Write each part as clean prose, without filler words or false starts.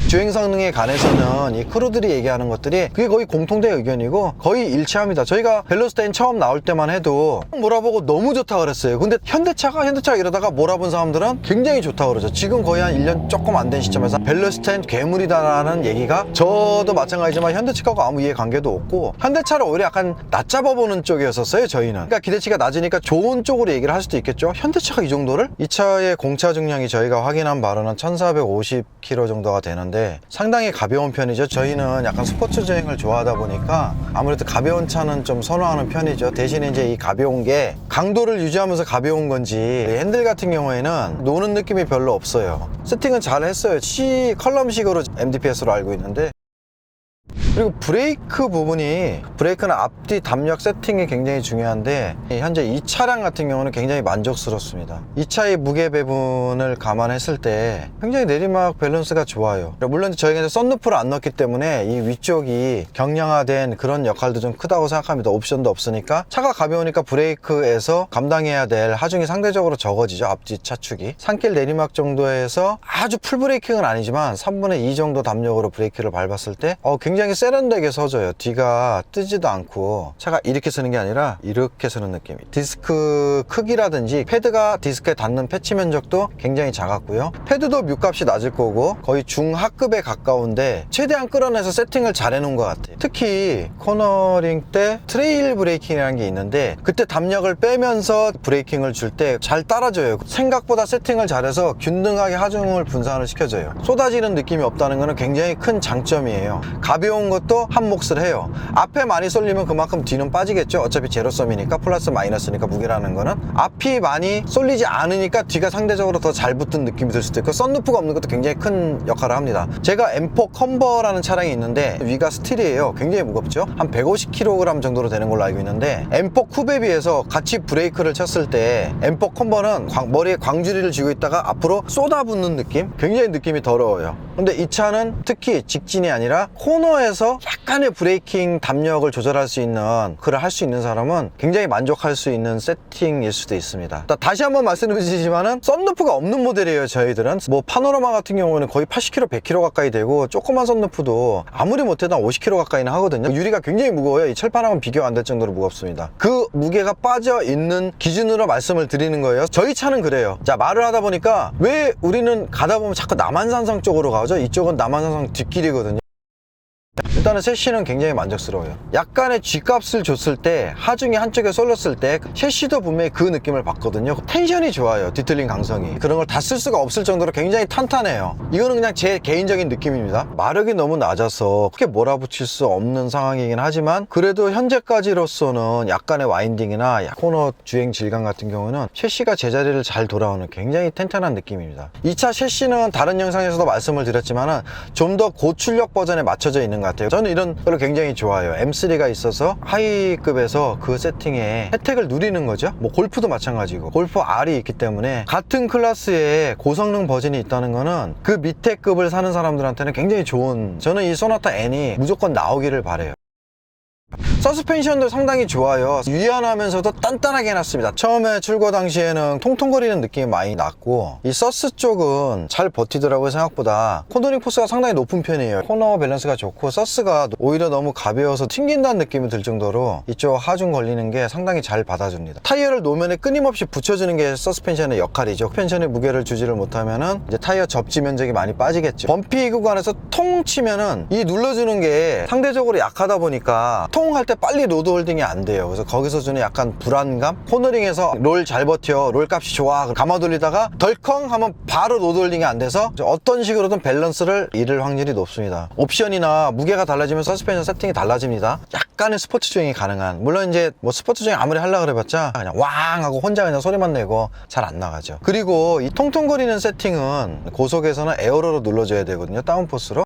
주행 성능에 관해서는 이 크루들이 얘기하는 것들이 그게 거의 공통된 의견이고 거의 일치합니다. 저희가 벨로스타인 처음 나올 때만 해도 몰아보고 너무 좋다 그랬어요. 근데 현대차가 이러다가 몰아본 사람들은 굉장히 좋다 그러죠. 지금 거의 한 1년 조금 안 된 시점에서 벨로스타인 괴물이다라는 얘기가 저도 마찬가지지만 현대차하고 아무 이해관계도 없고 현대차를 오히려 약간 낮잡아보는 쪽이었었어요. 저희는. 그러니까 기대치가 낮으니까 좋은 쪽으로 얘기를 할 수도 있겠죠. 현대차가 이 정도를? 이 차의 공차 중량이 저희가 확인한 바로는 1450km 정도가 되는데 상당히 가벼운 편이죠. 저희는 약간 스포츠 주행을 좋아하다 보니까 아무래도 가벼운 차는 좀 선호하는 편이죠. 대신에 이제 이 가벼운 게 강도를 유지하면서 가벼운 건지 핸들 같은 경우에는 노는 느낌이 별로 없어요. 세팅은 잘 했어요. C 컬럼식으로 MDPS로 알고 있는데 그리고 브레이크 부분이 브레이크는 앞뒤 담력 세팅이 굉장히 중요한데 현재 이 차량 같은 경우는 굉장히 만족스럽습니다. 이 차의 무게 배분을 감안했을 때 굉장히 내리막 밸런스가 좋아요. 물론 저희가 썬루프를 안 넣었기 때문에 이 위쪽이 경량화된 그런 역할도 좀 크다고 생각합니다. 옵션도 없으니까 차가 가벼우니까 브레이크에서 감당해야 될 하중이 상대적으로 적어지죠. 앞뒤 차축이 산길 내리막 정도에서 아주 풀 브레이킹은 아니지만 3분의 2 정도 담력으로 브레이크를 밟았을 때 굉장히 세련되게 서져요. 뒤가 뜨지도 않고 차가 이렇게 서는 게 아니라 이렇게 서는 느낌이. 디스크 크기라든지 패드가 디스크에 닿는 패치 면적도 굉장히 작았고요. 패드도 뮤값이 낮을 거고 거의 중하급에 가까운데 최대한 끌어내서 세팅을 잘 해놓은 것 같아요. 특히 코너링 때 트레일 브레이킹이라는 게 있는데 그때 담력을 빼면서 브레이킹을 줄 때 잘 따라줘요. 생각보다 세팅을 잘해서 균등하게 하중을 분산을 시켜줘요. 쏟아지는 느낌이 없다는 것은 굉장히 큰 장점이에요. 가벼운 것도 한 몫을 해요. 앞에 많이 쏠리면 그만큼 뒤는 빠지겠죠. 어차피 제로섬이니까 플러스 마이너스니까 무게라는 거는 앞이 많이 쏠리지 않으니까 뒤가 상대적으로 더 잘 붙은 느낌이 들 수도 있고 썬루프가 없는 것도 굉장히 큰 역할을 합니다. 제가 M4 컨버라는 차량이 있는데 위가 스틸이에요. 굉장히 무겁죠. 한 150kg 정도로 되는 걸로 알고 있는데 M4 쿱에 비해서 같이 브레이크를 쳤을 때 M4 컨버는 머리에 광주리를 쥐고 있다가 앞으로 쏟아붓는 느낌? 굉장히 느낌이 더러워요. 근데 이 차는 특히 직진이 아니라 코너에서 약간의 브레이킹 담력을 조절할 수 있는 그걸 할 수 있는 사람은 굉장히 만족할 수 있는 세팅일 수도 있습니다. 다시 한번 말씀드리지만은 썬루프가 없는 모델이에요. 저희들은 뭐 파노라마 같은 경우는 거의 80kg, 100kg 가까이 되고 조그만 썬루프도 아무리 못해도 한 50kg 가까이는 하거든요. 유리가 굉장히 무거워요. 이 철판하고는 비교가 안 될 정도로 무겁습니다. 그 무게가 빠져 있는 기준으로 말씀을 드리는 거예요. 저희 차는 그래요. 자, 말을 하다 보니까 왜 우리는 가다 보면 자꾸 남한산성 쪽으로 가죠? 이쪽은 남한산성 뒷길이거든요. 일단은 셰시는 굉장히 만족스러워요. 약간의 G값을 줬을 때 하중이 한쪽에 쏠렸을 때 셰시도 분명히 그 느낌을 받거든요. 텐션이 좋아요. 뒤틀린 강성이. 그런 걸 다 쓸 수가 없을 정도로 굉장히 탄탄해요. 이거는 그냥 제 개인적인 느낌입니다. 마력이 너무 낮아서 크게 몰아붙일 수 없는 상황이긴 하지만 그래도 현재까지로서는 약간의 와인딩이나 코너 주행 질감 같은 경우는 셰시가 제자리를 잘 돌아오는 굉장히 탄탄한 느낌입니다. 이 차 셰시는 다른 영상에서도 말씀을 드렸지만은 좀 더 고출력 버전에 맞춰져 있는 것 같아요. 저는 이런 걸 굉장히 좋아해요. M3가 있어서 하이급에서 그 세팅에 혜택을 누리는 거죠. 뭐 골프도 마찬가지고 골프 R이 있기 때문에 같은 클래스의 고성능 버전이 있다는 거는 그 밑에 급을 사는 사람들한테는 굉장히 좋은, 저는 이 소나타 N이 무조건 나오기를 바라요. 서스펜션도 상당히 좋아요. 유연하면서도 단단하게 해놨습니다. 처음에 출고 당시에는 통통거리는 느낌이 많이 났고 이 서스 쪽은 잘 버티더라고요. 생각보다 코너링 포스가 상당히 높은 편이에요. 코너 밸런스가 좋고 서스가 오히려 너무 가벼워서 튕긴다는 느낌이 들 정도로 이쪽 하중 걸리는 게 상당히 잘 받아줍니다. 타이어를 노면에 끊임없이 붙여주는 게 서스펜션의 역할이죠. 서스펜션의 무게를 주지를 못하면은 이제 타이어 접지 면적이 많이 빠지겠죠. 범피 구간에서 통 치면은 이 눌러주는 게 상대적으로 약하다 보니까 통 할 때 빨리 로드 홀딩이 안 돼요. 그래서 거기서 주는 약간 불안감? 코너링에서 롤 잘 버텨, 롤 값이 좋아, 감아 돌리다가 덜컹 하면 바로 로드 홀딩이 안 돼서 어떤 식으로든 밸런스를 잃을 확률이 높습니다. 옵션이나 무게가 달라지면 서스펜션 세팅이 달라집니다. 약간의 스포츠 주행이 가능한, 물론 이제 뭐 스포츠 주행 아무리 하려고 그래봤자 그냥 왕 하고 혼자 그냥 소리만 내고 잘 안 나가죠. 그리고 이 통통거리는 세팅은 고속에서는 에어로로 눌러줘야 되거든요. 다운포스로.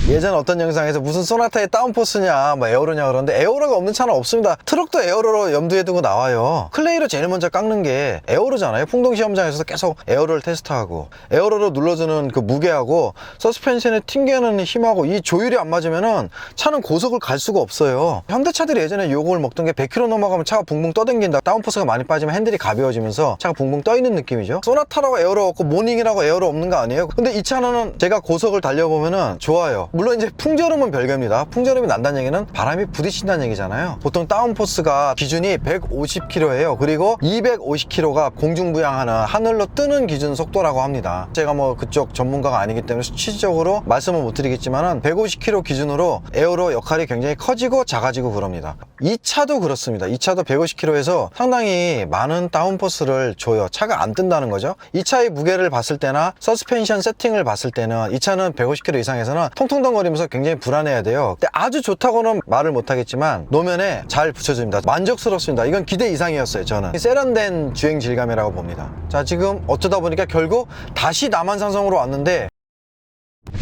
예전 어떤 영상에서 무슨 소나타의 다운포스냐 뭐 에어로냐 그러는데 에어로가 없는 차는 없습니다. 트럭도 에어로로 염두에 두고 나와요. 클레이로 제일 먼저 깎는 게 에어로잖아요. 풍동 시험장에서 계속 에어로를 테스트하고 에어로로 눌러주는 그 무게하고 서스펜션의 튕겨내는 힘하고 이 조율이 안 맞으면은 차는 고속을 갈 수가 없어요. 현대차들이 예전에 욕을 먹던 게 100km 넘어가면 차가 붕붕 떠댕긴다. 다운포스가 많이 빠지면 핸들이 가벼워지면서 차가 붕붕 떠 있는 느낌이죠. 소나타라고 에어로 없고 모닝이라고 에어로 없는 거 아니에요? 근데 이 차는 제가 고속을 달려보면은 좋아요. 물론 이제 풍절음은 별개입니다. 풍절음이 난다는 얘기는 바람이 부딪힌다는 얘기잖아요. 보통 다운포스가 기준이 150km예요. 그리고 250km가 공중부양하는 하늘로 뜨는 기준 속도라고 합니다. 제가 뭐 그쪽 전문가가 아니기 때문에 수치적으로 말씀을 못 드리겠지만은 150km 기준으로 에어로 역할이 굉장히 커지고 작아지고 그럽니다. 이 차도 그렇습니다. 이 차도 150km에서 상당히 많은 다운포스를 줘요. 차가 안 뜬다는 거죠. 이 차의 무게를 봤을 때나 서스펜션 세팅을 봤을 때는 이 차는 150km 이상에서는 통통덩거리면서 굉장히 불안해야 돼요. 근데 아주 좋다고는 말을 못하겠지만 노면에 잘 붙여줍니다. 만족스럽습니다. 이건 기대 이상이었어요. 저는 세련된 주행 질감이라고 봅니다. 자, 지금 어쩌다 보니까 결국 다시 남한산성으로 왔는데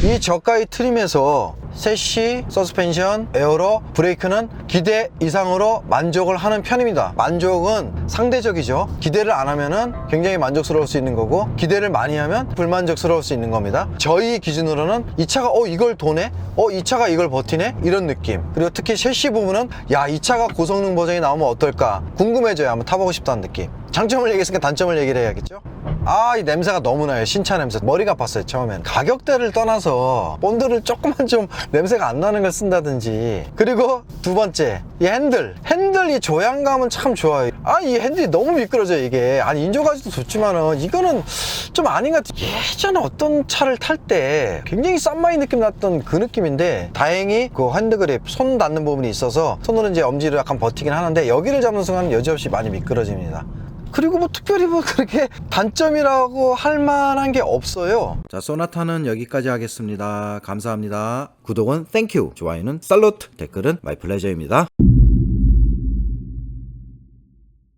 이 저가의 트림에서 셋시, 서스펜션, 에어로, 브레이크는 기대 이상으로 만족을 하는 편입니다. 만족은 상대적이죠. 기대를 안 하면은 굉장히 만족스러울 수 있는 거고 기대를 많이 하면 불만족스러울 수 있는 겁니다. 저희 기준으로는 이 차가 이걸 도네? 이 차가 이걸 버티네? 이런 느낌. 그리고 특히 셋시 부분은 야, 이 차가 고성능 버전이 나오면 어떨까? 궁금해져요. 한번 타보고 싶다는 느낌. 장점을 얘기했으니까 단점을 얘기를 해야겠죠? 이 냄새가 너무 나요. 신차 냄새. 머리가 아팠어요, 처음엔. 가격대를 떠나서 본드를 조금만 좀 냄새가 안 나는 걸 쓴다든지. 그리고 두 번째, 이 핸들. 이 조향감은 참 좋아요. 이 핸들이 너무 미끄러져요, 이게. 인조가지도 좋지만은 이거는 좀 아닌 것 같아요. 예전에 어떤 차를 탈 때 굉장히 싼마이 느낌 났던 그 느낌인데 다행히 그 핸드그립, 손 닿는 부분이 있어서 손으로 이제 엄지를 약간 버티긴 하는데 여기를 잡는 순간 여지없이 많이 미끄러집니다. 그리고 뭐 특별히 뭐 그렇게 단점이라고 할 만한 게 없어요. 자, 소나타는 여기까지 하겠습니다. 감사합니다. 구독은 땡큐, 좋아요는 살루트, 댓글은 마이 플레저입니다.